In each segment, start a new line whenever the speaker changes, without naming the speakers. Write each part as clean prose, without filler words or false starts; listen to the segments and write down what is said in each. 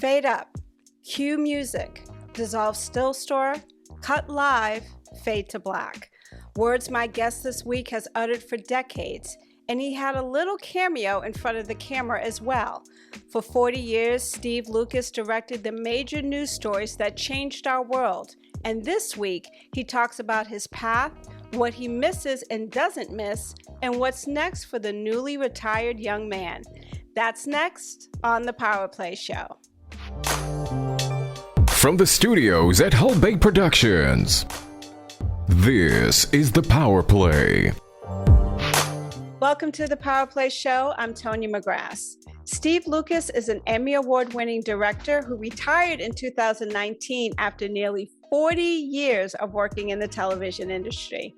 Fade up, cue music, dissolve still store, cut live, fade to black. Words my guest this week has uttered for decades, and he had a little cameo in front of the camera as well. For 40 years, Steve Lucas directed the major news stories that changed our world. And this week, he talks about his path, what he misses and doesn't miss, and what's next for the newly retired young man. That's next on the PowerPLAY Show.
From the studios at Hull Bay Productions, this is the PowerPLAY.
Welcome to the PowerPLAY Show. I'm Tonya McGrath. Steve Lucas is an Emmy Award-winning director who retired in 2019 after nearly 40 years of working in the television industry.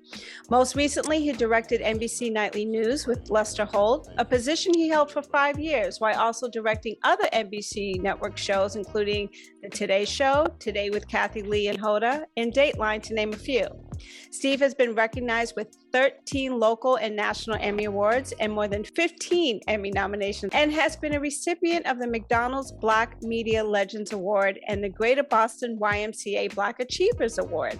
Most recently, he directed NBC Nightly News with Lester Holt, a position he held for 5 years, while also directing other NBC network shows, including The Today Show, Today with Kathy Lee and Hoda, and Dateline, to name a few. Steve has been recognized with 13 local and national Emmy Awards and more than 15 Emmy nominations, and has been a recipient of the McDonald's Black Media Legends Award and the Greater Boston YMCA Black Achievers Award.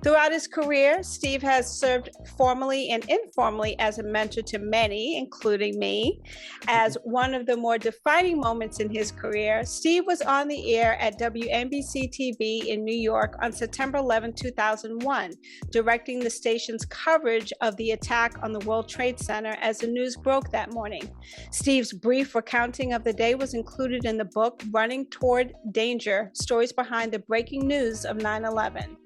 Throughout his career, Steve has served formally and informally as a mentor to many, including me. As one of the more defining moments in his career, Steve was on the air at WNBC TV in New York on September 11, 2001, directing the station's coverage of the attack on the World Trade Center as the news broke that morning. Steve's brief recounting of the day was included in the book Running Toward Danger: Stories Behind the Breaking News of 9/11.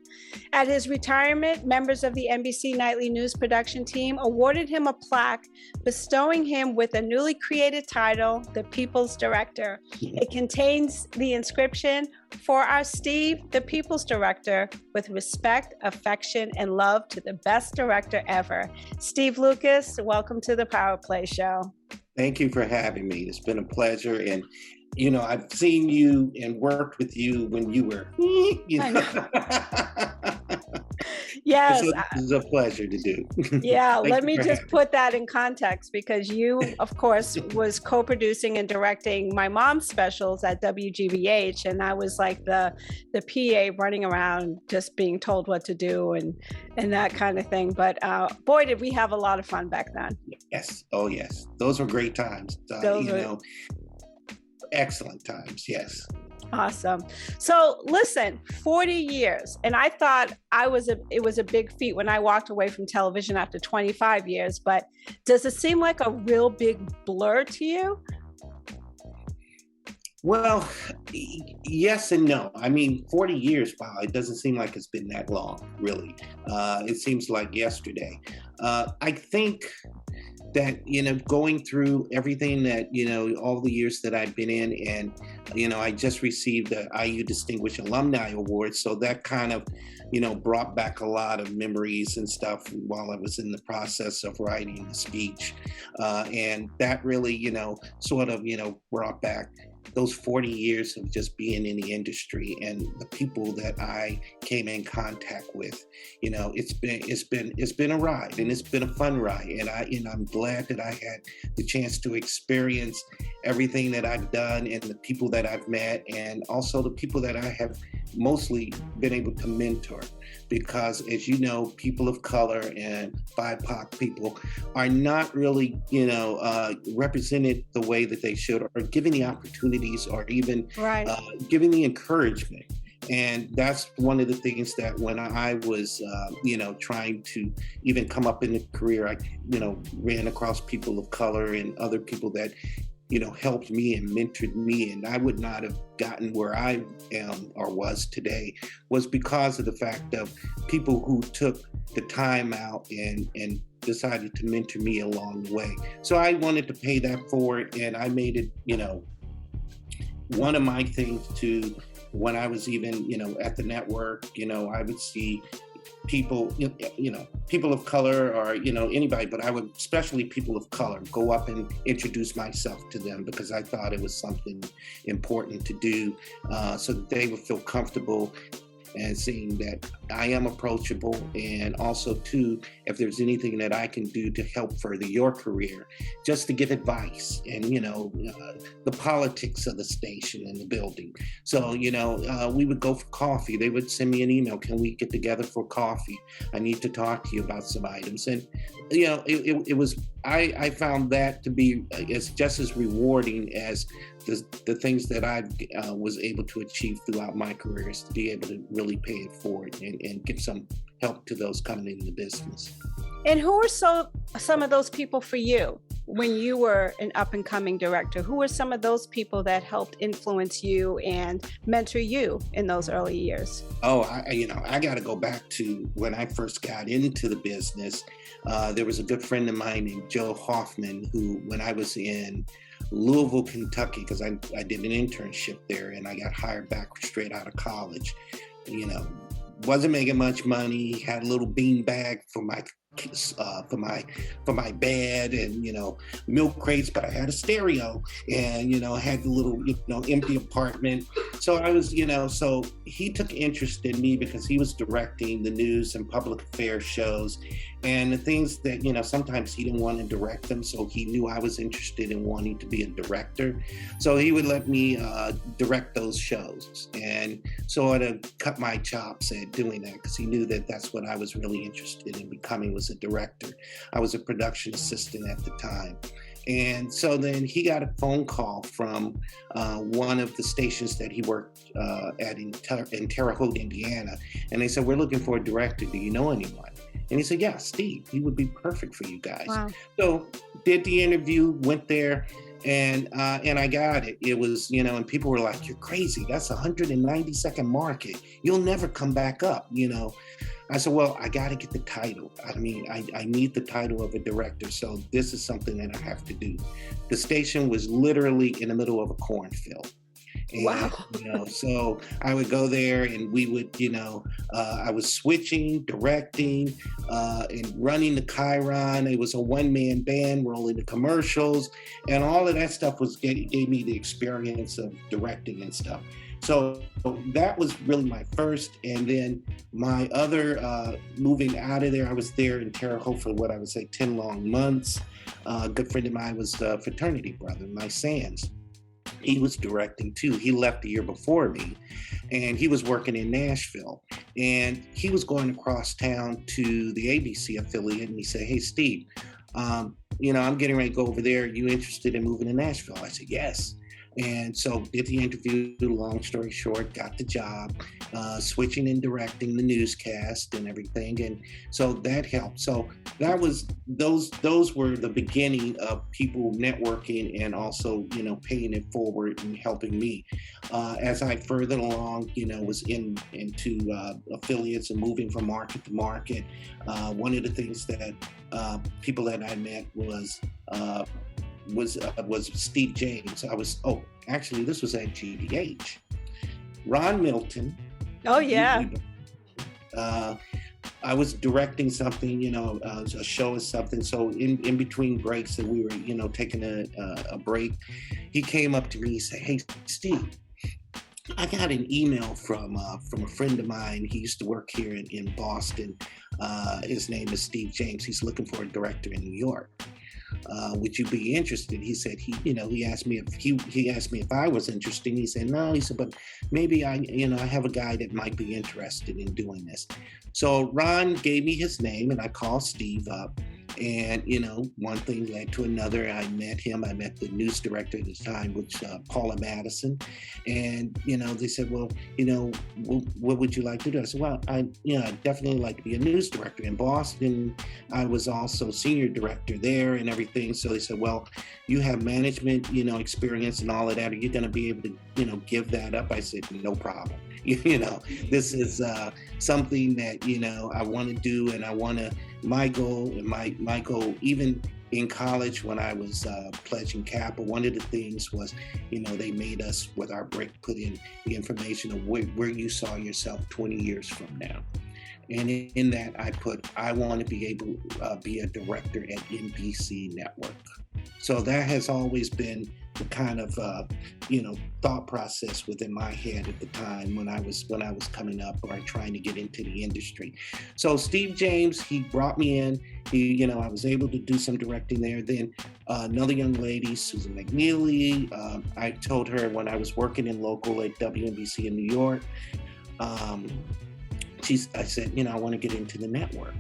At his retirement, members of the NBC Nightly News production team awarded him a plaque, bestowing him with a newly created title, the People's Director. It contains the inscription, "For our Steve, the People's Director, with respect, affection, and love to the best director ever." Steve Lucas, welcome to the PowerPLAY Show.
Thank you for having me. It's been a pleasure. And, you know, I've seen you and worked with you when you were, you know.
Yes.
So this is a pleasure to do.
Yeah, let me just put that in context, because you, of course, was co-producing and directing my mom's specials at WGBH, and I was like the PA running around just being told what to do and that kind of thing. But boy, did we have a lot of fun back then.
Yes. Oh, yes. Those were great times. Excellent times. Yes.
Awesome. So listen, 40 years. And I thought it was a big feat when I walked away from television after 25 years, but does it seem like a real big blur to you?
Well, yes and no. I mean, 40 years, wow, it doesn't seem like it's been that long, really. It seems like yesterday. I think that, you know, going through everything that, you know, all the years that I've been in, and, you know, I just received the IU Distinguished Alumni Award. So that kind of, you know, brought back a lot of memories and stuff while I was in the process of writing the speech. And that really, you know, sort of, you know, brought back those 40 years of just being in the industry and the people that I came in contact with. You know, it's been a ride, and it's been a fun ride. And I'm glad that I had the chance to experience everything that I've done and the people that I've met, and also the people that I have mostly been able to mentor. Because, as you know, people of color and BIPOC people are not really, you know, represented the way that they should, or given the opportunities, or even given the encouragement. And that's one of the things that when I was, you know, trying to even come up in the career, I, you know, ran across people of color and other people that, you know, helped me and mentored me, and I would not have gotten where I am or was today, was because of the fact of people who took the time out and decided to mentor me along the way. So I wanted to pay that forward, and I made it, you know, one of my things to, when I was even, you know, at the network, you know, I would see people, you know, people of color, or, you know, anybody, but I would, especially people of color, go up and introduce myself to them, because I thought it was something important to do, so that they would feel comfortable and seeing that I am approachable, and also too, if there's anything that I can do to help further your career, just to give advice and, the politics of the station and the building. So, we would go for coffee. They would send me an email. Can we get together for coffee? I need to talk to you about some items. And, it was, I found that to be just as rewarding as the things that I was able to achieve throughout my career, is to be able to really pay it forward and give some help to those coming into the business.
And who are some of those people for you when you were an up and coming director? Who were some of those people that helped influence you and mentor you in those early years?
Oh, I got to go back to when I first got into the business. There was a good friend of mine named Joe Hoffman, who, when I was in Louisville, Kentucky, because I did an internship there and I got hired back straight out of college, wasn't making much money, had a little bean bag for my bed and milk crates, but I had a stereo and I had the little empty apartment. So I was so he took interest in me because he was directing the news and public affairs shows and the things that sometimes he didn't want to direct them, so he knew I was interested in wanting to be a director, so he would let me direct those shows. And so I'd cut my chops at doing that because he knew that that's what I was really interested in becoming, was a director. I was a production assistant at the time. And so then he got a phone call from one of the stations that he worked at in Terre Haute, Indiana. And they said, "We're looking for a director. Do you know anyone?" And he said, "Yeah, Steve, he would be perfect for you guys."
Wow.
So did the interview, went there, and I got it. It was, and people were like, "You're crazy. That's a 190-second market. You'll never come back up." I said, "Well, I got to get the title. I mean, I need the title of a director. So this is something that I have to do." The station was literally in the middle of a cornfield. And,
Wow.
So I would go there and we would, I was switching, directing, and running the Chiron. It was a one-man band, rolling the commercials, and all of that stuff gave me the experience of directing and stuff. So that was really my first. And then my other, moving out of there, I was there in Terre Haute for what I would say 10 long months. A good friend of mine was the fraternity brother, my Sands. He was directing too. He left the year before me, and he was working in Nashville. And he was going across town to the ABC affiliate, and he said, "Hey, Steve, I'm getting ready to go over there. Are you interested in moving to Nashville?" I said, "Yes." And so did the interview, long story short, got the job, switching and directing the newscast and everything. And so that helped. So that was, those were the beginning of people networking and also, paying it forward and helping me. As I further along, was into affiliates and moving from market to market. One of the things that people that I met was Steve James. Actually this was at GDH. Ron Milton.
Oh yeah.
I was directing something, a show or something. So in between breaks that we were, taking a break, he came up to me and said, "Hey, Steve, I got an email from a friend of mine. He used to work here in Boston. His name is Steve James. He's looking for a director in New York. Would you be interested?" He said he asked me if I was interested. He said no. He said, "But maybe I have a guy that might be interested in doing this." So Ron gave me his name, and I called Steve up. And, one thing led to another. I met him. I met the news director at the time, which Paula Madison. And, they said, "Well, what would you like to do?" I said, "Well, I'd definitely like to be a news director in Boston. I was also senior director there and everything." So they said, "Well, you have management, experience and all of that. Are you going to be able to, give that up?" I said, "No problem. This is something that, I want to do, and I want to, my goal, even in college when I was pledging Kappa, one of the things was, they made us with our break put in the information of where you saw yourself 20 years from now. And in that I want to be able to be a director at NBC Network. So that has always been kind of thought process within my head at the time when I was coming up or trying to get into the industry. So Steve James, he brought me in. I was able to do some directing there. Then another young lady, Susan McNeely, I told her when I was working in local at WNBC in New York, I said, I want to get into the network.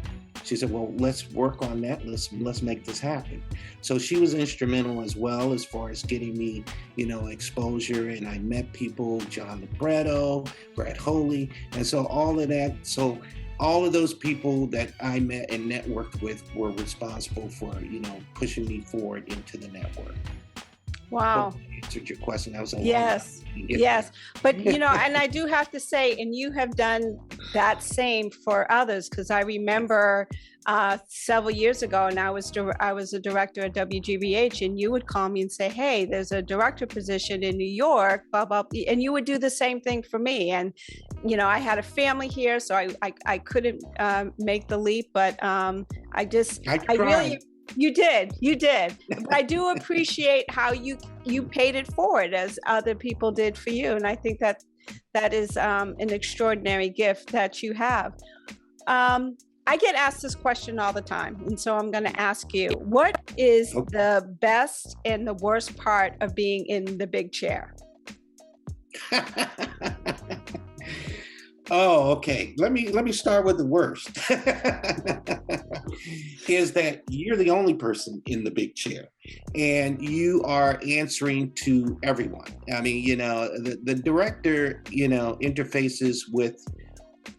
She said, well, let's work on that. Let's make this happen. So she was instrumental as well as far as getting me, exposure. And I met people, John Libretto, Brad Holy. And so all of that. So all of those people that I met and networked with were responsible for, pushing me forward into the network.
Wow.
Hope I answered your question. That was a
yes. But, and I do have to say, and you have done that same for others, because I remember several years ago, and I was a director at WGBH, and you would call me and say, hey, there's a director position in New York, blah, blah, blah, and you would do the same thing for me. And, I had a family here, so I couldn't make the leap, but I really... You did. But I do appreciate how you paid it forward as other people did for you. And I think that is an extraordinary gift that you have. I get asked this question all the time. And so I'm going to ask you, what is the best and the worst part of being in the big chair?
Oh, okay. Let me start with the worst. Is that you're the only person in the big chair and you are answering to everyone. I mean, the director, interfaces with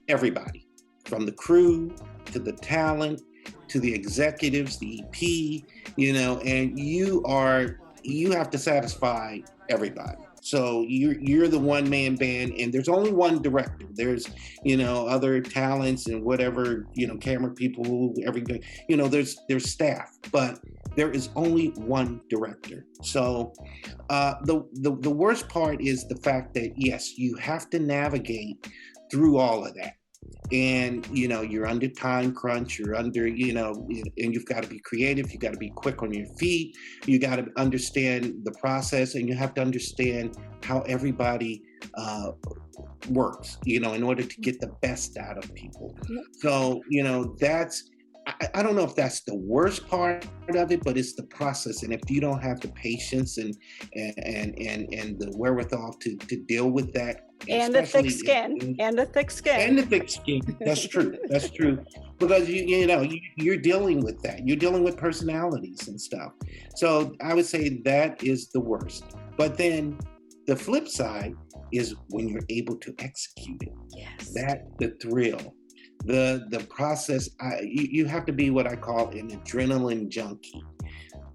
everybody from the crew to the talent to the executives, the EP, and you have to satisfy everybody. So you're the one man band, and there's only one director. There's other talents and whatever camera people, everything. There's staff, but there is only one director. So the worst part is the fact that yes, you have to navigate through all of that. And you're under time crunch, you're under and you've got to be creative, you got to be quick on your feet, you got to understand the process, and you have to understand how everybody works in order to get the best out of people. So that's I don't know if that's the worst part of it, but it's the process. And if you don't have the patience and the wherewithal to deal with that,
and the thick skin,
that's true. That's true, because you're dealing with that. You're dealing with personalities and stuff. So I would say that is the worst. But then the flip side is when you're able to execute it.
Yes,
the thrill. The process, you have to be what I call an adrenaline junkie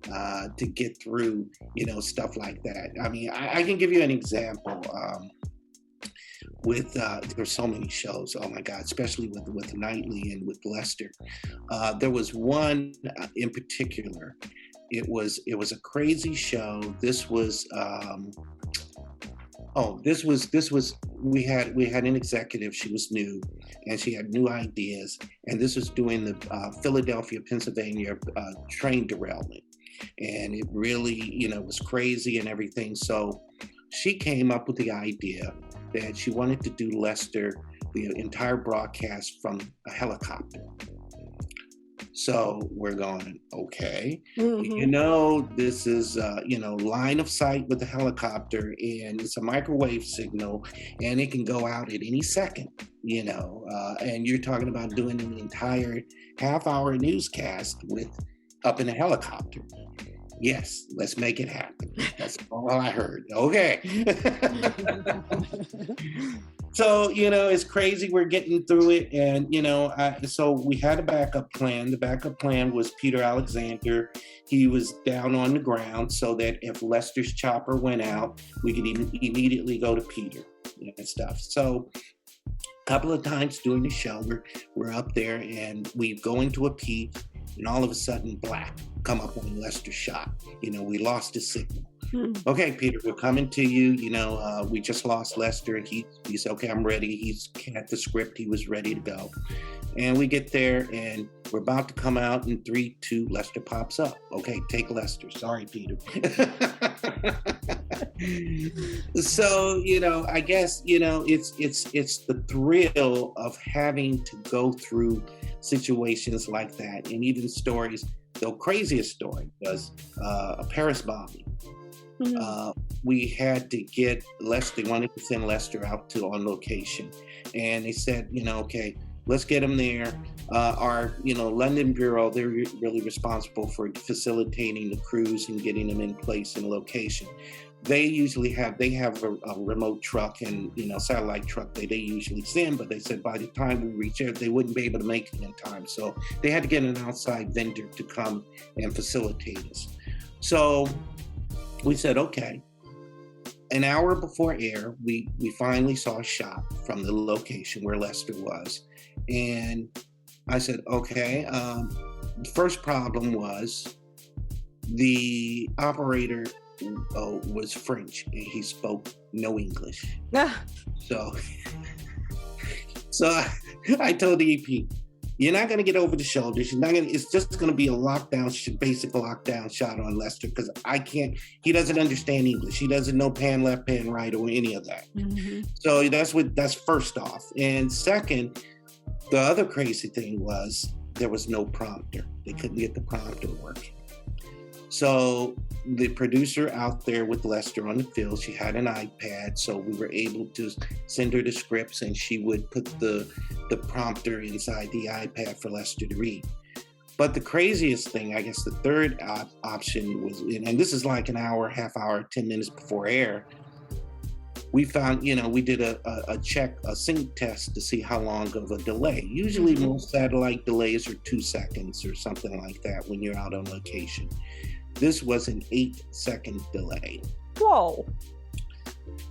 to get through, stuff like that. I mean, I can give you an example with, there's so many shows, oh my God, especially with Nightly and with Lester. There was one in particular, it was a crazy show. This was, we had an executive, she was new, and she had new ideas, and this was doing the Philadelphia, Pennsylvania train derailment. And it really, was crazy and everything. So she came up with the idea that she wanted to do Lester, the entire broadcast from a helicopter. So we're going, okay, this is, line of sight with the helicopter, and it's a microwave signal, and it can go out at any second, and you're talking about doing an entire half-hour newscast up in a helicopter. Yes, let's make it happen. That's all I heard. Okay. So, it's crazy. We're getting through it. And, so we had a backup plan. The backup plan was Peter Alexander. He was down on the ground so that if Lester's chopper went out, we could immediately go to Peter and stuff. So a couple of times during the show, we're up there and we go into a peak, and all of a sudden black come up on Lester's shot. We lost his signal. Okay, Peter, we're coming to you. We just lost Lester. He said, okay, I'm ready. He's had the script. He was ready to go. And we get there and we're about to come out in 3, 2, Lester pops up. Okay, take Lester. Sorry, Peter. So, I guess, it's the thrill of having to go through situations like that. And even stories, the craziest story was a Paris bombing. We had to get Lester, they wanted to send Lester out on location. And they said, okay, let's get him there. Our, London Bureau, they're really responsible for facilitating the crews and getting them in place and location. They usually have a remote truck and, satellite truck they usually send, but they said by the time we reach there, they wouldn't be able to make it in time. So they had to get an outside vendor to come and facilitate us. So we said, okay. An hour before air, we finally saw a shot from the location where Lester was. And I said, okay, the first problem was the operator was French and he spoke no English. So I told the EP, you're not going to get over the shoulders. It's just going to be a basic lockdown shot on Lester because he doesn't understand English. He doesn't know pan left, pan right, or any of that. Mm-hmm. So that's first off. And second, the other crazy thing was there was no prompter. They couldn't get the prompter working. So the producer out there with Lester on the field, she had an iPad, so we were able to send her the scripts and she would put the prompter inside the iPad for Lester to read. But the craziest thing, I guess the third option was, and this is like an hour, half hour, 10 minutes before air, we found, we did a sync test to see how long of a delay. Usually most satellite delays are 2 seconds or something like that when you're out on location. This was an 8-second delay.
Whoa.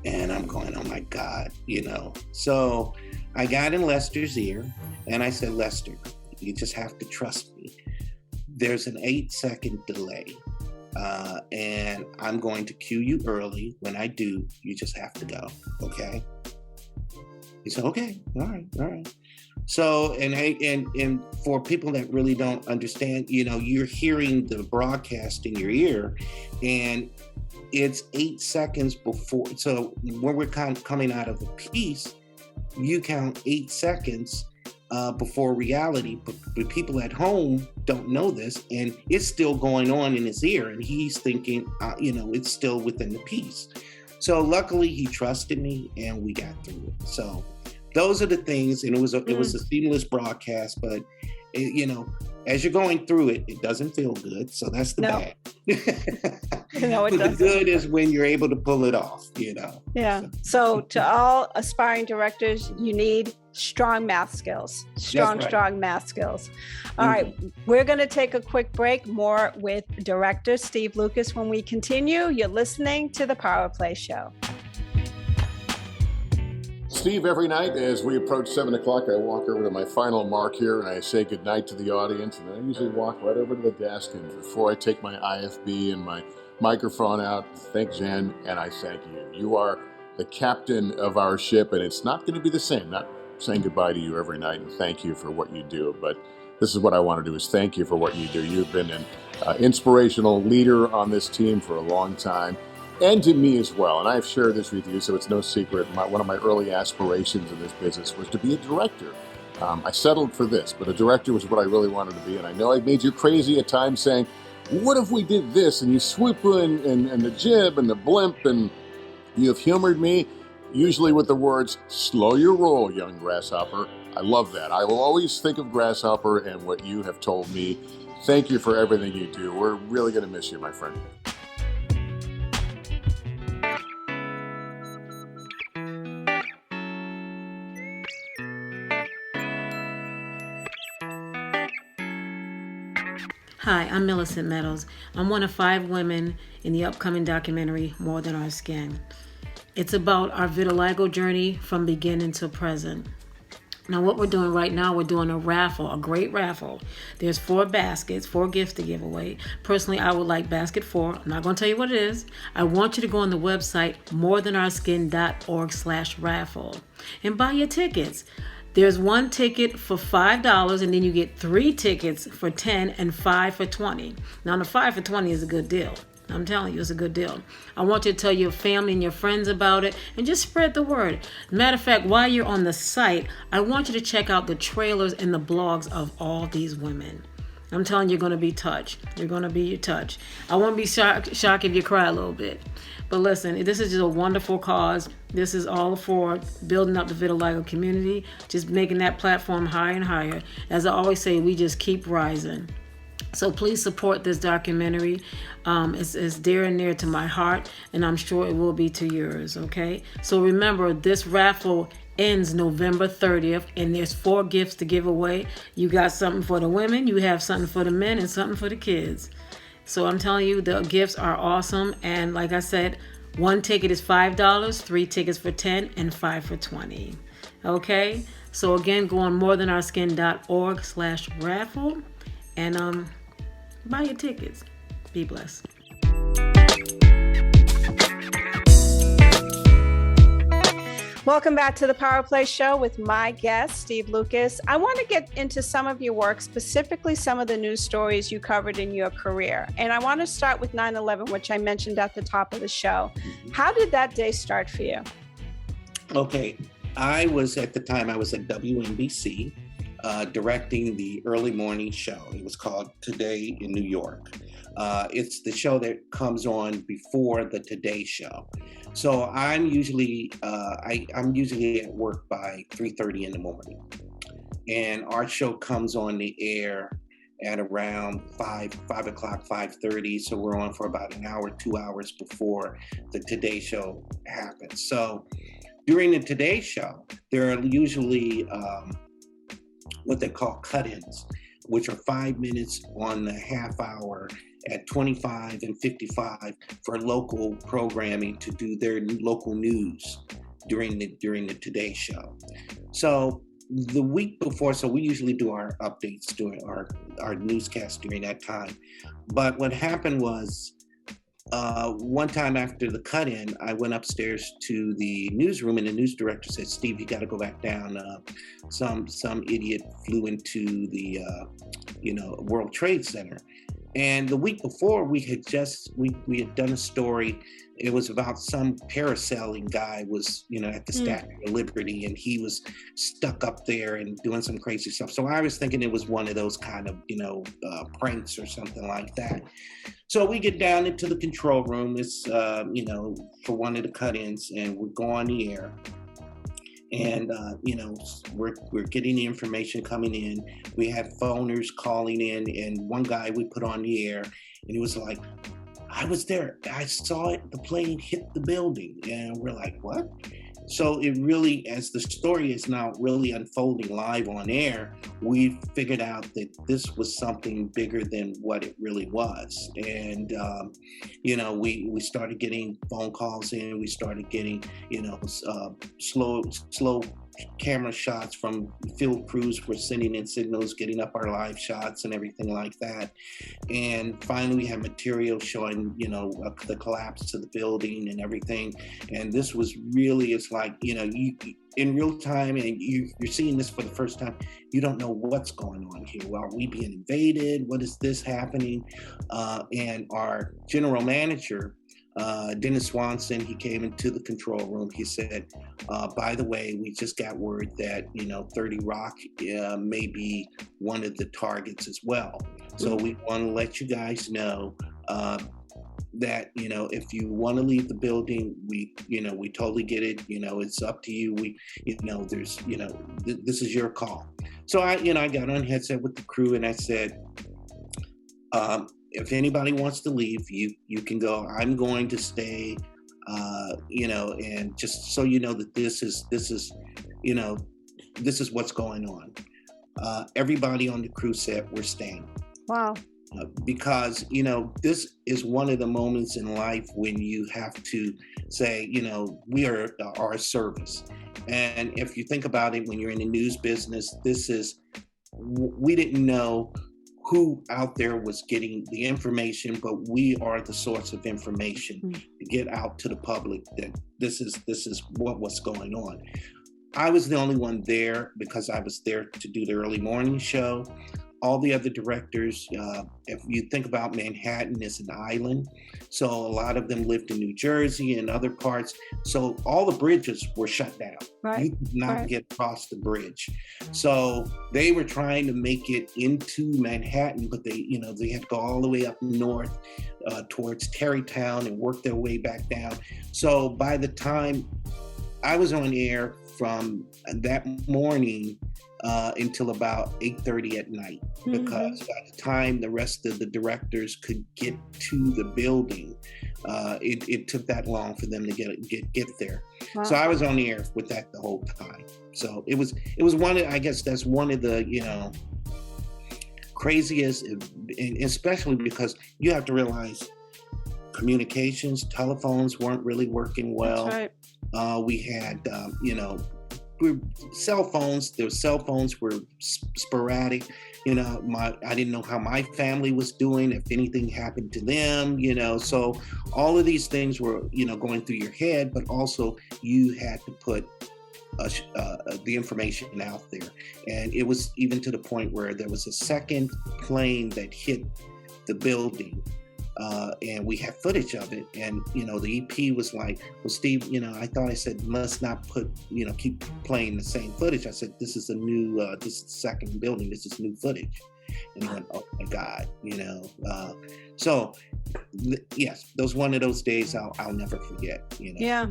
And I'm going, oh my God, So I got in Lester's ear and I said, Lester, you just have to trust me. There's an 8-second delay. And I'm going to cue you early. When I do, you just have to go. Okay. He said, okay, all right. So, and for people that really don't understand, you're hearing the broadcast in your ear and it's 8 seconds before. So when we're coming out of a piece, you count 8 seconds before reality, but people at home don't know this, and it's still going on in his ear, and he's thinking, it's still within the piece. So luckily, he trusted me, and we got through it. So those are the things, and it was a seamless broadcast, but as you're going through it, it doesn't feel good. So that's the bad.
No, it doesn't.
The good is when you're able to pull it off,
Yeah. So to all aspiring directors, you need strong math skills. Strong math skills. All right. We're going to take a quick break. More with director Steve Lucas when we continue. You're listening to the PowerPLAY Show.
Steve, every night as we approach 7 o'clock, I walk over to my final mark here and I say goodnight to the audience. And I usually walk right over to the desk. And before I take my IFB and my microphone out, thank Jen, and I thank you. You are the captain of our ship, and it's not going to be the same. Not saying goodbye to you every night and thank you for what you do, but this is what I want to do is thank you for what you do. You've been an inspirational leader on this team for a long time. And to me as well, and I've shared this with you, so it's no secret. One of my early aspirations in this business was to be a director. I settled for this, but a director was what I really wanted to be. And I know I made you crazy at times saying, what if we did this? And you swoop in and the jib and the blimp, and you have humored me, usually with the words, slow your roll, young grasshopper. I love that. I will always think of Grasshopper and what you have told me. Thank you for everything you do. We're really going to miss you, my friend.
Hi, I'm Millicent Meadows. I'm one of 5 women in the upcoming documentary, More Than Our Skin. It's about our vitiligo journey from beginning to present. Now, what we're doing right now, we're doing a raffle, a great raffle. There's 4 baskets, 4 gifts to give away. Personally, I would like basket 4. I'm not going to tell you what it is. I want you to go on the website, morethanourskin.org/raffle, and buy your tickets. There's 1 ticket for $5, and then you get 3 tickets for $10 and 5 for $20. Now, the 5 for $20 is a good deal. I'm telling you, it's a good deal. I want you to tell your family and your friends about it and just spread the word. Matter of fact, while you're on the site, I want you to check out the trailers and the blogs of all these women. I'm telling you, you're going to be touched. You're going to be touched. I won't be shocked if you cry a little bit. But listen, this is just a wonderful cause. This is all for building up the vitiligo community, just making that platform higher and higher. As I always say, we just keep rising. So please support this documentary. It's dear and near to my heart, and I'm sure it will be to yours, okay? So remember, this raffle ends November 30th, and there's 4 gifts to give away. You got something for the women, you have something for the men, and something for the kids. So I'm telling you, the gifts are awesome. And like I said, 1 ticket is $5, 3 tickets for $10, and 5 for $20. Okay? So again, go on morethanourskin.org/raffle and buy your tickets. Be blessed.
Welcome back to the PowerPLAY Show with my guest, Steve Lucas. I want to get into some of your work, specifically some of the news stories you covered in your career. And I want to start with 9/11, which I mentioned at the top of the show. How did that day start for you?
Okay, at the time, I was at WNBC directing the early morning show. It was called Today in New York. It's the show that comes on before the Today Show. So I'm usually at work by 3:30 in the morning, and our show comes on the air at around 5:30. So we're on for about an hour, 2 hours before the Today Show happens. So during the Today Show, there are usually what they call cut-ins, which are 5 minutes on the half hour at 25 and 55 for local programming to do their local news during the Today Show. So the week before, so we usually do our updates during our newscast during that time. But what happened was, one time after the cut-in, I went upstairs to the newsroom, and the news director said, "Steve, you got to go back down. Some idiot flew into the World Trade Center." And the week before, we had done a story. It was about some parasailing guy was at the Statue of Liberty, and he was stuck up there and doing some crazy stuff. So I was thinking it was one of those kind of pranks or something like that. So we get down into the control room. It's for one of the cut-ins, and we go on the air. And we're getting the information coming in. We had phoners calling in, and one guy we put on the air, and he was like, "I was there. I saw it. The plane hit the building." And we're like, "What?" So it really, as the story is now really unfolding live on air, we figured out that this was something bigger than what it really was. And, we started getting phone calls in. We started getting, slow camera shots from field crews were sending in signals, getting up our live shots and everything like that. And finally we had material showing, the collapse of the building and everything. And this was really, it's like, you in real time, and you're seeing this for the first time, you don't know what's going on here. Well, are we being invaded? What is this happening? And our general manager, Dennis Swanson, he came into the control room. He said, by the way, we just got word that, 30 Rock may be one of the targets as well. So we want to let you guys know that, if you want to leave the building, we totally get it. It's up to you. This is your call. So I got on headset with the crew, and I said, if anybody wants to leave, you can go. I'm going to stay, and just so you know that this is what's going on. Everybody on the crew said we're staying.
Wow.
Because, this is one of the moments in life when you have to say, we are our service. And if you think about it, when you're in the news business, we didn't know who out there was getting the information, but we are the source of information to get out to the public that this is what was going on. I was the only one there because I was there to do the early morning show. all the other directors, if you think about Manhattan as an island, so a lot of them lived in New Jersey and other parts. So all the bridges were shut down.
Right.
You could not get across the bridge. So they were trying to make it into Manhattan, but they had to go all the way up north towards Tarrytown and work their way back down. So by the time I was on air from that morning until about 8:30 at night, because by the time the rest of the directors could get to the building, it took that long for them to get there. Wow. So I was on the air with that the whole time. So it was one of, I guess that's one of the craziest, and especially because you have to realize communications, telephones weren't really working well.
That's right.
We had cell phones. Their cell phones were sporadic. I didn't know how my family was doing, if anything happened to them. So all of these things were going through your head, but also you had to put the information out there. And it was even to the point where there was a second plane that hit the building. And we have footage of it, and the EP was like, "Well, Steve, I thought I said must not keep playing the same footage." I said, "This is this is the second building. This is new footage." And he went, "Oh my God," So yes, those one of those days I'll never forget.
Yeah,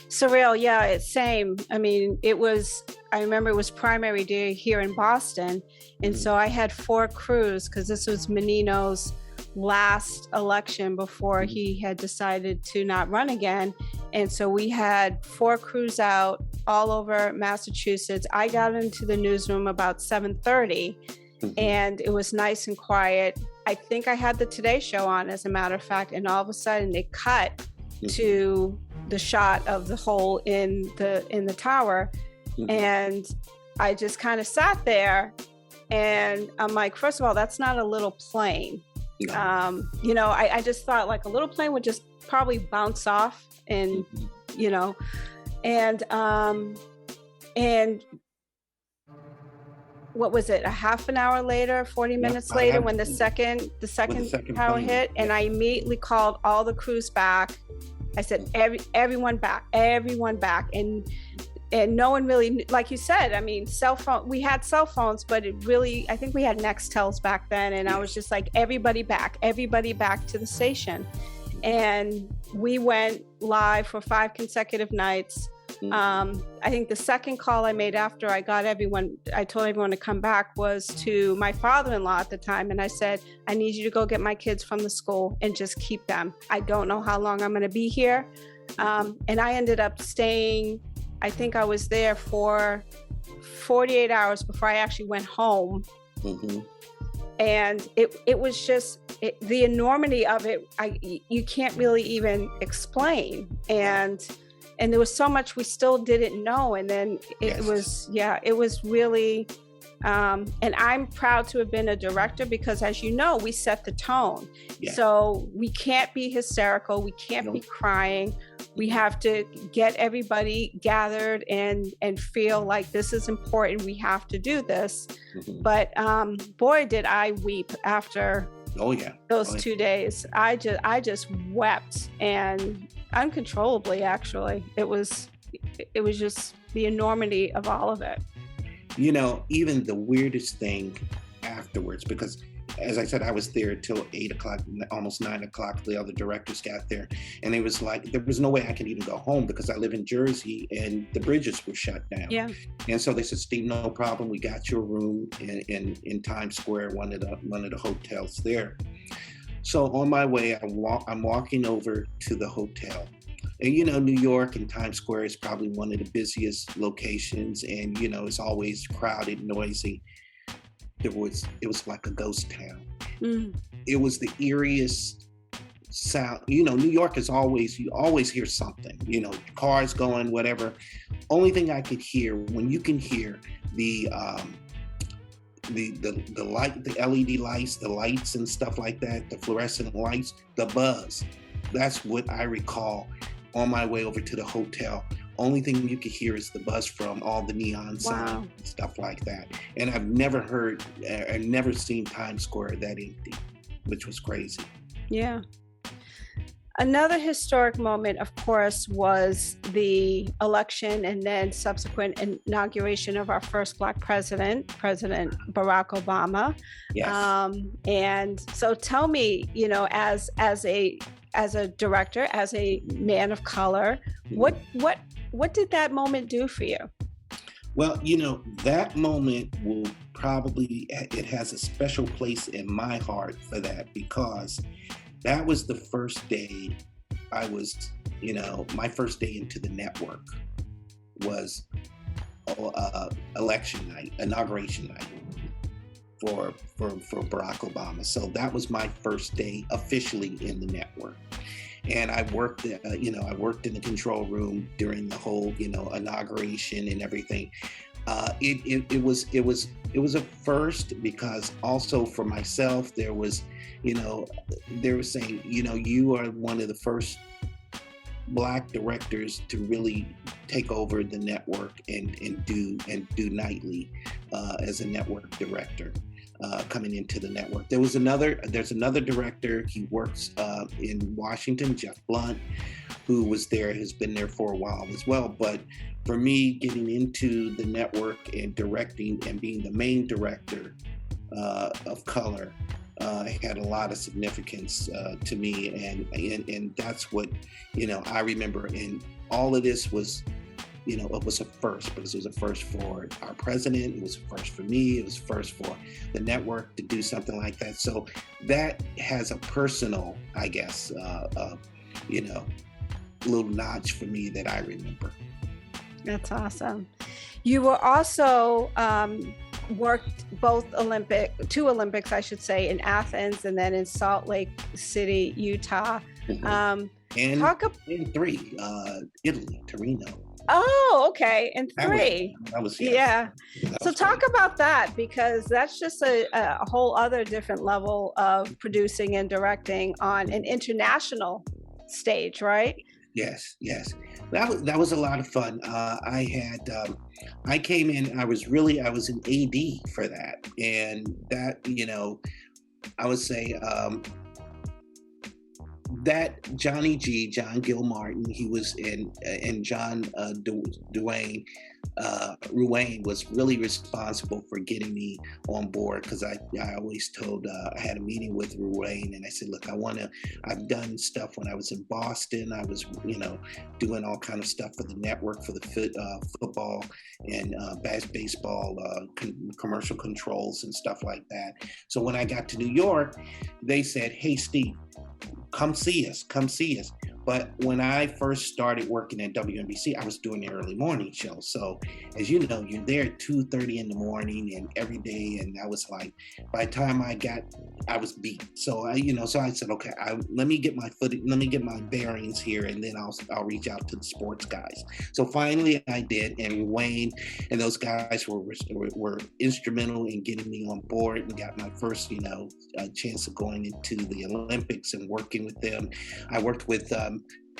surreal. Yeah, it's same. I mean, I remember it was primary day here in Boston, and so I had 4 crews because this was Menino's last election before he had decided to not run again. And so we had 4 crews out all over Massachusetts. I got into the newsroom about 7:30 and it was nice and quiet. I think I had the Today Show on, as a matter of fact, and all of a sudden it cut to the shot of the hole in the tower. And I just kind of sat there and I'm like, first of all, that's not a little plane. I just thought like a little plane would just probably bounce off and and what was it, a half an hour later, 40 minutes later, when the second tower hit, and I immediately called all the crews back. I said, everyone back, and no one really, like you said, I mean, we had cell phones, but I think we had Nextels back then. And I was just like, everybody back to the station. And we went live for 5 consecutive nights. I think the second call I made after I told everyone to come back, was to my father-in-law at the time. And I said, I need you to go get my kids from the school and just keep them. I don't know how long I'm going to be here. And I ended up staying, I think I was there for 48 hours before I actually went home. And it was just, the enormity of it, you can't really even explain. And there was so much we still didn't know. And then it was really, and I'm proud to have been a director because, as you know, we set the tone. So we can't be hysterical. We can't be crying. We have to get everybody gathered and feel like this is important. We have to do this. But boy, did I weep after those 2 days. I just wept, and uncontrollably, actually. It was just the enormity of all of it.
Even the weirdest thing afterwards, because as I said, I was there till 8 o'clock, almost 9 o'clock. The other directors got there, and it was like, there was no way I could even go home because I live in Jersey and the bridges were shut down. Yeah. And so they said, Steve, no problem. We got your room in Times Square, one of the hotels there. So on my way, I'm walking over to the hotel. And New York and Times Square is probably one of the busiest locations, and it's always crowded, noisy. It was like a ghost town. It was the eeriest sound. New York is you always hear something, cars going, whatever. Only thing I could hear, when you can hear the light, the LED lights, the lights and stuff like that, the fluorescent lights, the buzz. That's what I recall on my way over to the hotel. only thing you could hear is the buzz from all the neon signs and stuff like that. And I've never seen Times Square that empty, which was crazy.
Yeah. Another historic moment, of course, was the election and then subsequent inauguration of our first Black president, President Barack Obama.
Yes.
And so tell me, as a director, as a man of color, what did that moment do for you?
Well, that moment will probably, it has a special place in my heart for that, because that was the first day I was, my first day into the network was election night, inauguration night for Barack Obama. So that was my first day officially in the network. And I worked, I worked in the control room during the whole, inauguration and everything. It was a first, because also for myself, there was, they were saying, you are one of the first Black directors to really take over the network and do nightly as a network director. Coming into the network. There's another director, he works in Washington, Jeff Blunt, who was there, has been there for a while as well. But for me, getting into the network and directing and being the main director of color had a lot of significance to me. And that's what, I remember. And all of this was, it was a first, because it was a first for our president. It was a first for me. It was a first for the network to do something like that. So that has a personal, I guess, little notch for me that I remember.
That's awesome. You were also worked two Olympics, I should say, in Athens and then in Salt Lake City, Utah.
And three, Italy, Torino.
Oh, okay. And three.
That was
yeah. So talk
great.
about that, because that's just a whole other different level of producing and directing on an international stage, right?
Yes. That was a lot of fun. I came in, I was an AD for that. And that, I would say, that John Gil Martin, he was and John Ruane was really responsible for getting me on board, because I always told, I had a meeting with Ruane and I said, look, I've done stuff when I was in Boston. I was, doing all kind of stuff for the network, for the football and baseball, commercial controls and stuff like that. So when I got to New York, they said, hey, Steve, come see us. But when I first started working at WNBC, I was doing the early morning show. So as you know, you're there at 2:30 in the morning and every day. And I was like, by the time I was beat. So I said, okay, let me get my bearings here, and then I'll reach out to the sports guys. So finally I did, and Wayne and those guys were instrumental in getting me on board, and got my first, chance of going into the Olympics and working with them. I worked with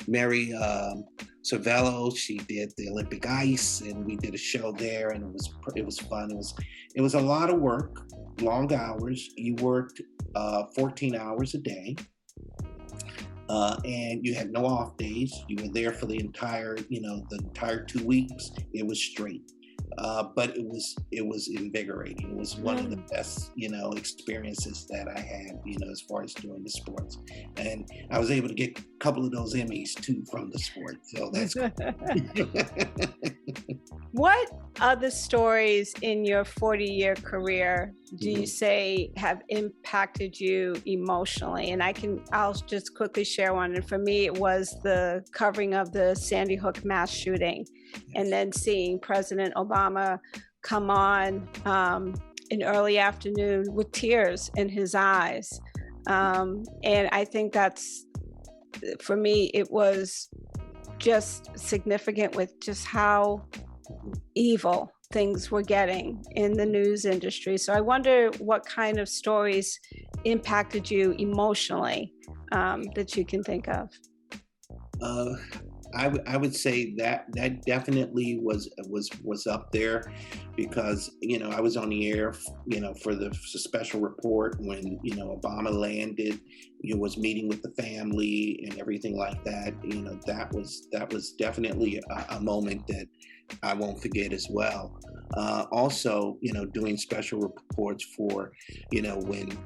Mary Cervello. She did the Olympic ice, and we did a show there, and it was fun. It was a lot of work, long hours. You worked 14 hours a day, and you had no off days. You were there for the entire 2 weeks. It was straight. But it was invigorating. It was one of the best, experiences that I had, as far as doing the sports. And I was able to get a couple of those Emmys too from the sport. So that's cool.
What other stories in your 40-year career do you say have impacted you emotionally? And I'll just quickly share one. And for me, it was the covering of the Sandy Hook mass shooting, and then seeing President Obama come on in early afternoon with tears in his eyes. And I think that's, for me, it was just significant with just how evil things were getting in the news industry. So I wonder what kind of stories impacted you emotionally that you can think of.
I would say that definitely was up there, because I was on the air for the special report when Obama landed, was meeting with the family and everything like that. That was definitely a moment that I won't forget as well. Also, doing special reports for when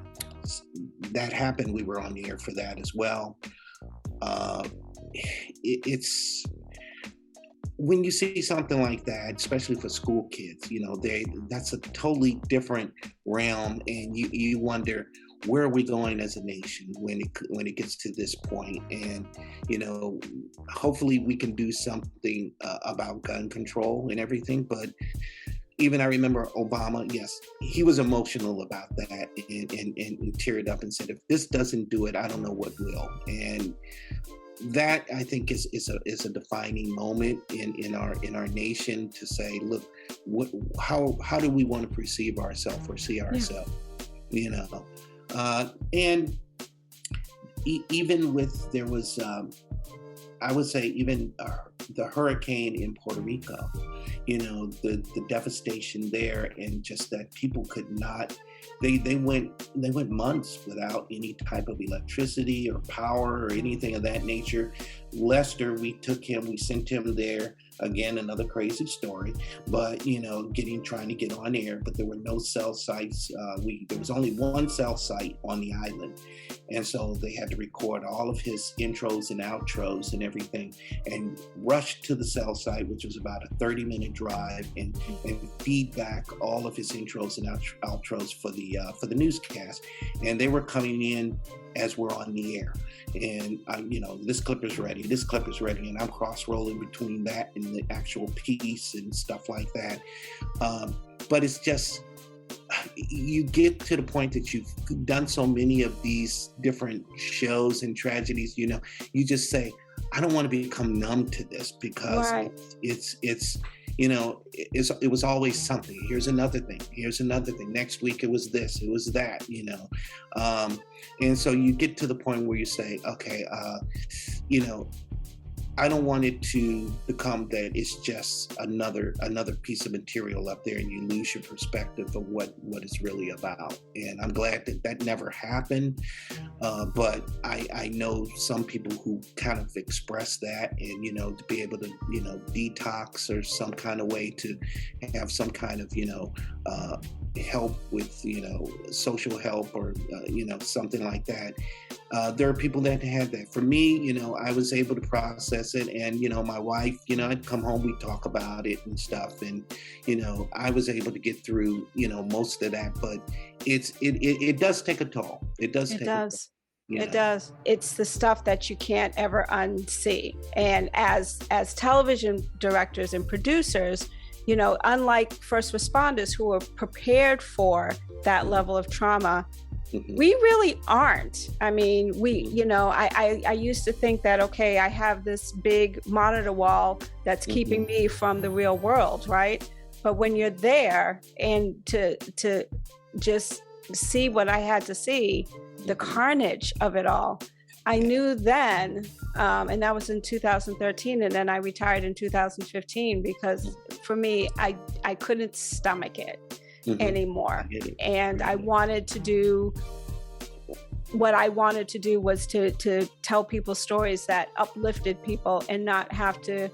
that happened, we were on the air for that as well. It's when you see something like that, especially for school kids, that's a totally different realm, and you wonder, where are we going as a nation when it gets to this point? And hopefully we can do something about gun control and everything. But even I remember Obama, yes, he was emotional about that and teared up and said, if this doesn't do it, I don't know what will. And that, I think, is a defining moment in our nation, to say, look, how do we want to perceive ourselves or see ourselves? And even with, there was, I would say, even the hurricane in Puerto Rico, the devastation there, and just that people could not, they went months without any type of electricity or power or anything of that nature. Lester, we sent him there. Again, another crazy story, but trying to get on air, but there were no cell sites. There was only one cell site on the island, and so they had to record all of his intros and outros and everything, and rush to the cell site, which was about a 30-minute drive, and feed back all of his intros and outros for the newscast. And they were coming in as we're on the air, and this clip is ready, and I'm cross-rolling between that and the actual piece and stuff like that. But it's just, you get to the point that you've done so many of these different shows and tragedies, you just say, I don't want to become numb to this, because
right.
It was always something. Here's another thing. Next week it was this, it was that, and so you get to the point where you say, okay, I don't want it to become that it's just another piece of material up there, and you lose your perspective of what it's really about. And I'm glad that never happened. But I know some people who kind of express that, and to be able to detox, or some kind of way to have some kind of help with social help, or something like that. There are people that had that. For me, I was able to process it, and my wife, I'd come home, we'd talk about it and stuff, and I was able to get through most of that. But it does take a toll. It does.
It does. It's the stuff that you can't ever unsee. And as television directors and producers, unlike first responders who are prepared for that level of trauma, we really aren't. I mean, I used to think that, okay, I have this big monitor wall that's keeping me from the real world, right? But when you're there, and to just see what I had to see, the carnage of it all, I knew then, and that was in 2013, and then I retired in 2015, because for me, I couldn't stomach it anymore. And I wanted to do, what I wanted to do was to tell people stories that uplifted people, and not have to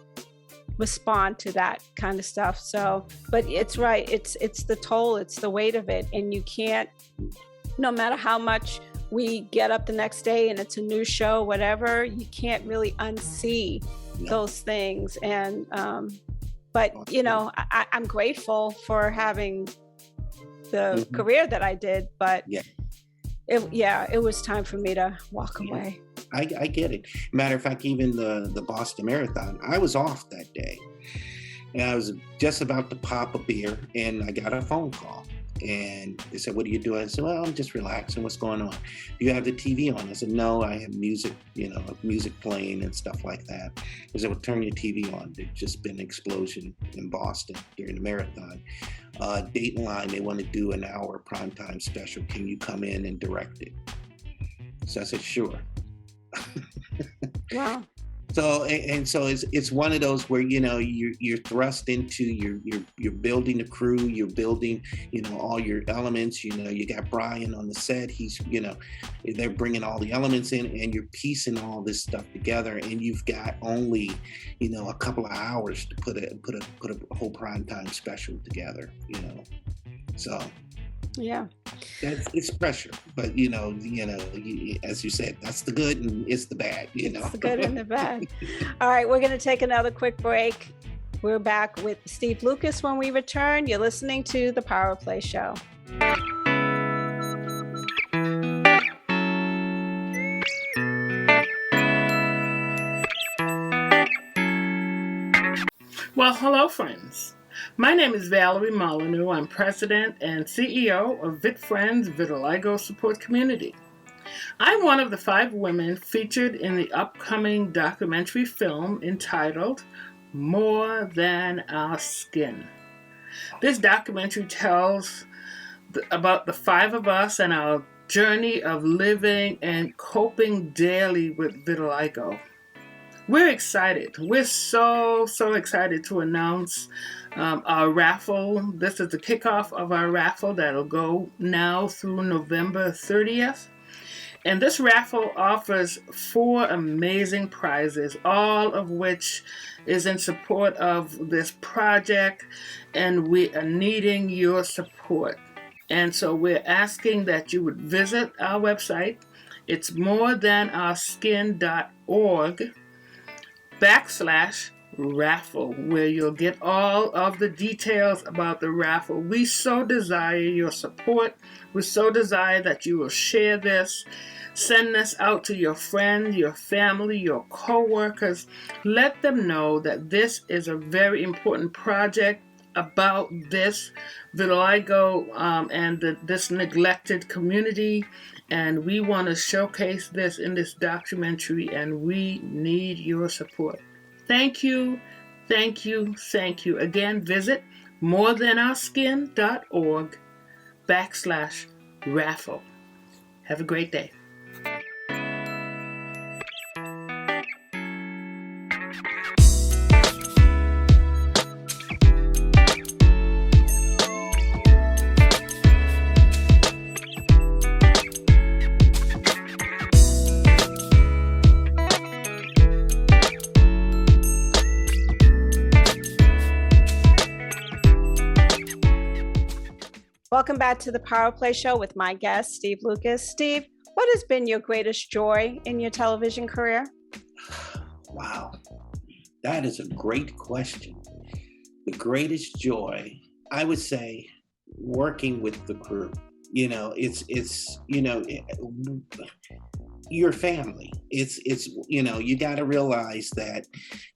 respond to that kind of stuff. So, but it's right, it's the toll, it's the weight of it, and you can't, no matter how much we get up the next day and it's a new show, whatever, you can't really unsee those things. And but I'm grateful for having the career that I did, but it was time for me to walk away.
I get it. Matter of fact, even the Boston Marathon, I was off that day, and I was just about to pop a beer, and I got a phone call, and they said, "What are you doing?" I said, "Well, I'm just relaxing. What's going on? Do you have the TV on?" I said, "No, I have music, music playing and stuff like that." They said, "Well, turn your TV on. There's just been an explosion in Boston during the marathon. Dateline, they want to do an hour primetime special. Can you come in and direct it?" So I said, "Sure."
Wow.
So it's one of those where you're thrust into you're building the crew, you're building all your elements. You got Brian on the set. He's they're bringing all the elements in, and you're piecing all this stuff together, and you've got only a couple of hours to put a whole primetime special together. So.
Yeah,
it's pressure, but as you said, that's the good and it's the bad.
It's the good and the bad. All right, we're going to take another quick break. We're back with Steve Lucas when we return. You're listening to the PowerPLAY Show.
Well, hello, friends. My name is Valerie Molyneux. I'm President and CEO of VitFriends Vitiligo Support Community. I'm one of the 5 women featured in the upcoming documentary film entitled More Than Our Skin. This documentary tells about the 5 of us and our journey of living and coping daily with vitiligo. We're excited. We're so excited to announce our raffle. This is the kickoff of our raffle that'll go now through November 30th. And this raffle offers 4 amazing prizes, all of which is in support of this project, and we are needing your support. And so we're asking that you would visit our website. It's morethanourskin.org/raffle, where you'll get all of the details about the raffle. We so desire your support. We so desire that you will share this. Send this out to your friends, your family, your co-workers. Let them know that this is a very important project about this vitiligo and this neglected community. And we want to showcase this in this documentary, and we need your support. Thank you, thank you, thank you. Again, visit morethanourskin.org/raffle. Have a great day.
Welcome back to the PowerPLAY Show with my guest, Steve Lucas. Steve, what has been your greatest joy in your television career?
Wow, that is a great question. The greatest joy, I would say, working with the crew. Your family. It's you got to realize that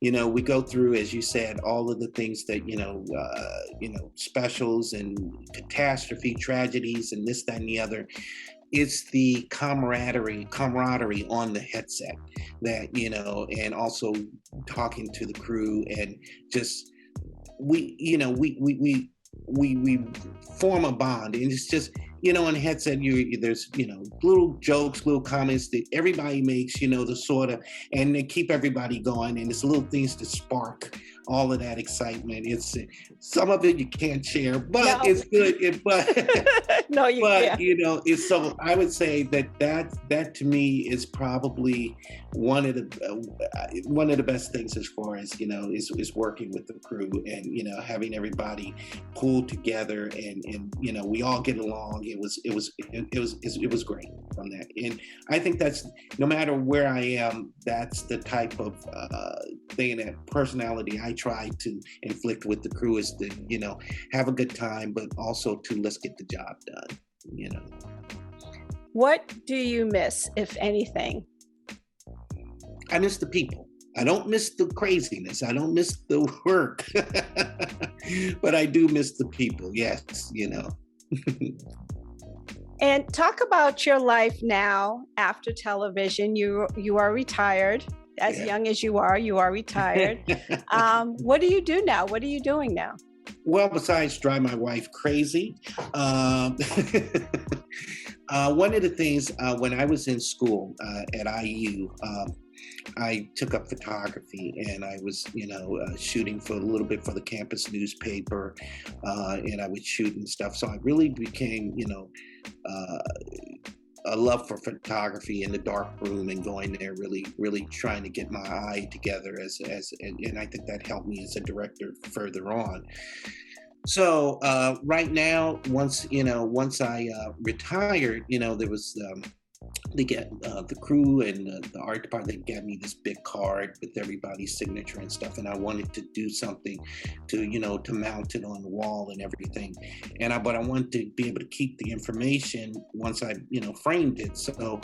we go through, as you said, all of the things that specials and catastrophe, tragedies, and this, that, and the other. It's the camaraderie on the headset that and also talking to the crew, and just we form a bond, and it's just on the headset, there's little jokes, little comments that everybody makes, the sort of, and they keep everybody going, and it's little things to spark all of that excitement. It's some of it you can't share, but it's good. It's so. I would say that to me is probably one of the best things as far as is working with the crew, and having everybody pull together, and we all get along. It was great from that, and I think that's, no matter where I am, that's the type of thing, that personality I try to inflict with the crew, is to have a good time, but also to let's get the job done.
What do you miss, if anything?
I miss the people. I don't miss the craziness. I don't miss the work, but I do miss the people. Yes,
And talk about your life now after television. You are retired. As young as you are retired. What do you do now? What are you doing now?
Well, besides drive my wife crazy, one of the things when I was in school at IU, I took up photography, and I was, shooting for a little bit for the campus newspaper, and I would shoot and stuff. So I really became, a love for photography in the dark room, and going there, really trying to get my eye together and I think that helped me as a director further on. So right now, once I retired, there was they get the crew and the art department, they gave me this big card with everybody's signature and stuff, and I wanted to do something to mount it on the wall and everything, but I wanted to be able to keep the information once I framed it. So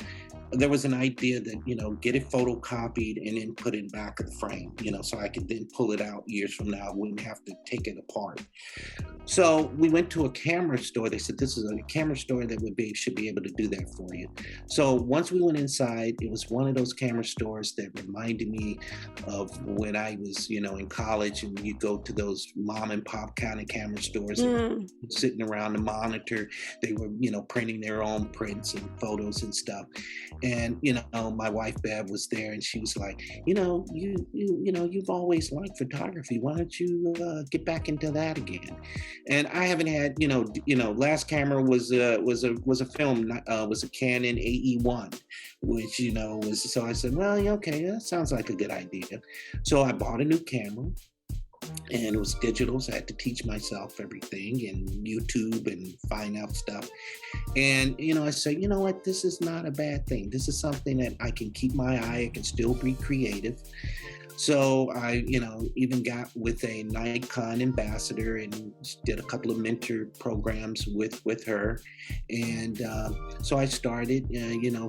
there was an idea that get it photocopied and then put it in back of the frame, so I could then pull it out years from now. I wouldn't have to take it apart. So we went to a camera store. They said, this is a camera store that should be able to do that for you. So once we went inside, it was one of those camera stores that reminded me of when I was, in college, and you go to those mom and pop kind of camera stores, and sitting around the monitor. They were, printing their own prints and photos and stuff. And, my wife Bev was there, and she was like, you've always liked photography. Why don't you get back into that again? And I haven't had, last camera was a film, was a Canon AE1, which, was, so I said, well, okay, that sounds like a good idea. So I bought a new camera, and it was digital, so I had to teach myself everything, and YouTube, and find out stuff. And, I said, you know what, this is not a bad thing. This is something that I can keep my eye, I can still be creative. So I, even got with a Nikon ambassador and did a couple of mentor programs with her. And so I started,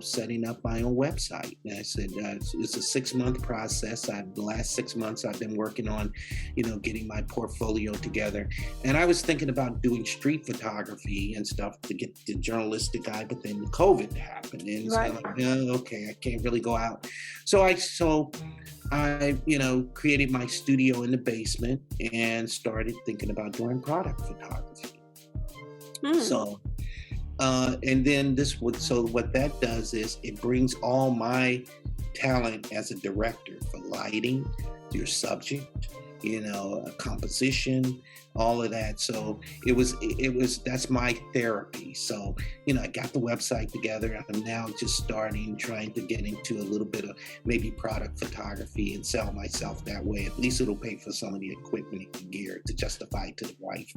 setting up my own website. And I said, it's a 6-month process. The last 6 months I've been working on, getting my portfolio together. And I was thinking about doing street photography and stuff to get the journalistic eye, but then COVID happened. And it's kind of like, okay, I can't really go out. So I created my studio in the basement and started thinking about doing product photography. So, and then what that does is it brings all my talent as a director for lighting, your subject, composition, all of that. So that's my therapy. So, I got the website together. I'm now just trying to get into a little bit of maybe product photography and sell myself that way. At least it'll pay for some of the equipment and gear to justify to the wife,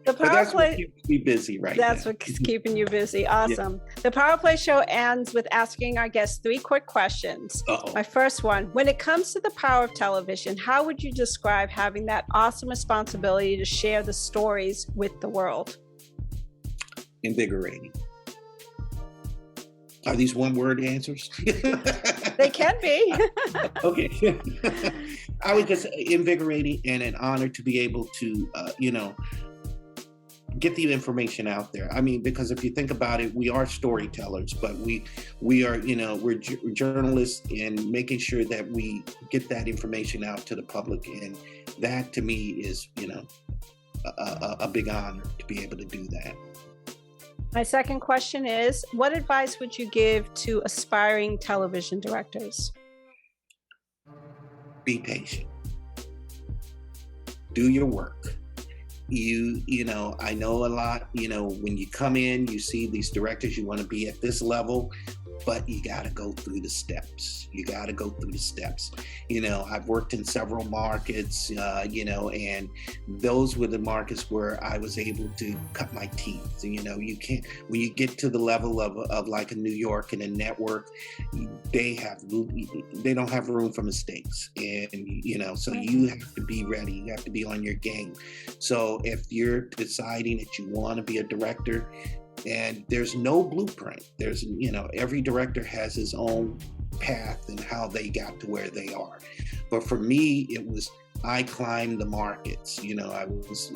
The
that's what keeps me busy right now.
That's what's keeping you busy. Awesome. Yeah. The PowerPLAY Show ends with asking our guests 3 quick questions. Uh-oh. My first one, when it comes to the power of television, how would you describe having that awesome responsibility to share the stories with the world?
Invigorating. Are these one-word answers?
They can be.
Okay. I would just invigorating and an honor to be able to, get the information out there. I mean, because if you think about it, we are storytellers, but we are, we're journalists, and making sure that we get that information out to the public. And that to me is, a big honor to be able to do that.
My second question is, what advice would you give to aspiring television directors?
Be patient. Do your work. I know a lot, when you come in, you see these directors, you want to be at this level, but you got to go through the steps. I've worked in several markets, and those were the markets where I was able to cut my teeth. You can't, when you get to the level of like a New York and a network, they don't have room for mistakes. And, so you have to be ready. You have to be on your game. So if you're deciding that you want to be a director, and there's no blueprint. There's, every director has his own path and how they got to where they are. But for me, I climbed the markets. I was,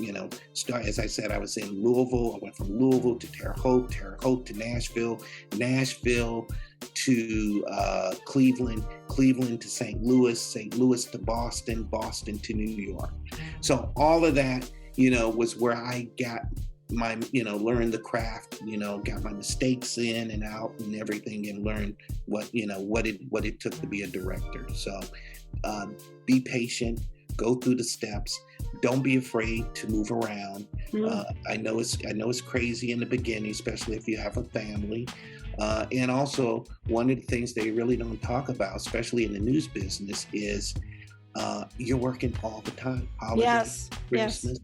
as I said, I was in Louisville. I went from Louisville to Terre Haute to Nashville to Cleveland to St. Louis to Boston to New York. So all of that, was where I got learn the craft, got my mistakes in and out and everything, and learn what it took to be a director. So be patient, go through the steps. Don't be afraid to move around. I know it's crazy in the beginning, especially if you have a family. And also, one of the things they really don't talk about, especially in the news business, is you're working all the time. Holidays, Christmas,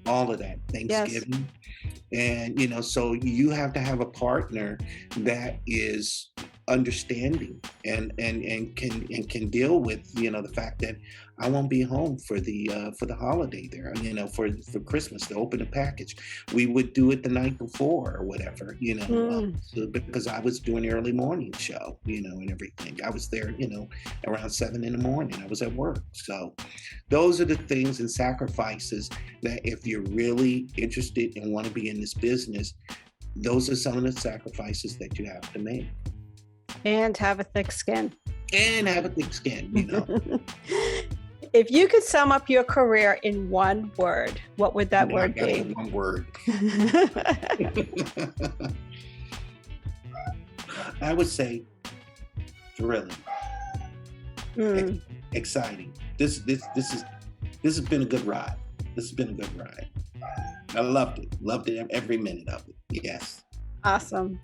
all of that, Thanksgiving. And, so you have to have a partner that is understanding and can deal with, the fact that I won't be home for the holiday there, for Christmas to open a package. We would do it the night before or whatever, so because I was doing the early morning show, and everything. I was there, around 7 a.m. I was at work. So those are the things and sacrifices that if you're really interested and want to be in this business, those are some of the sacrifices that you have to make.
And have a thick skin. If you could sum up your career in one word, what would that word be?
One word. I would say thrilling. Exciting. This has been a good ride. I loved it every minute of it. Yes.
Awesome.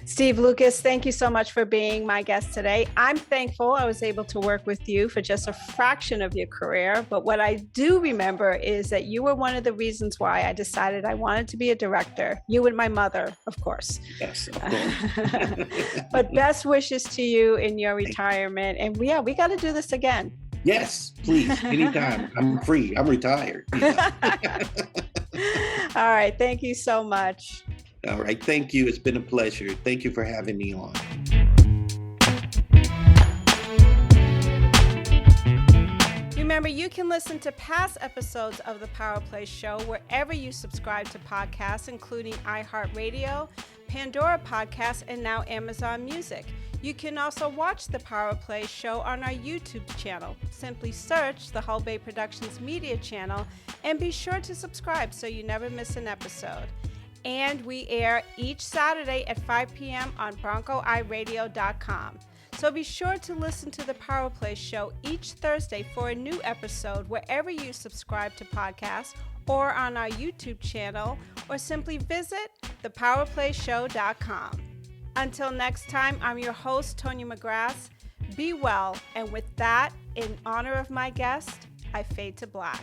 Steve Lucas, thank you so much for being my guest today. I'm thankful I was able to work with you for just a fraction of your career, but what I do remember is that you were one of the reasons why I decided I wanted to be a director. You and my mother, of course.
Yes, of course.
But best wishes to you in your retirement. And we got to do this again.
Yes, please. Anytime. I'm free. I'm retired.
All right. Thank you so much.
All right. Thank you. It's been a pleasure. Thank you for having me on.
Remember, you can listen to past episodes of the PowerPLAY Show wherever you subscribe to podcasts, including iHeartRadio, Pandora Podcasts, and now Amazon Music. You can also watch the PowerPLAY Show on our YouTube channel. Simply search the Hull Bay Productions Media channel and be sure to subscribe so you never miss an episode. And we air each Saturday at 5 p.m. on BroncoEyeRadio.com. So be sure to listen to the PowerPLAY Show each Thursday for a new episode wherever you subscribe to podcasts or on our YouTube channel, or simply visit thepowerplayshow.com. Until next time, I'm your host, Tonya McGrath. Be well, and with that, in honor of my guest, I fade to black.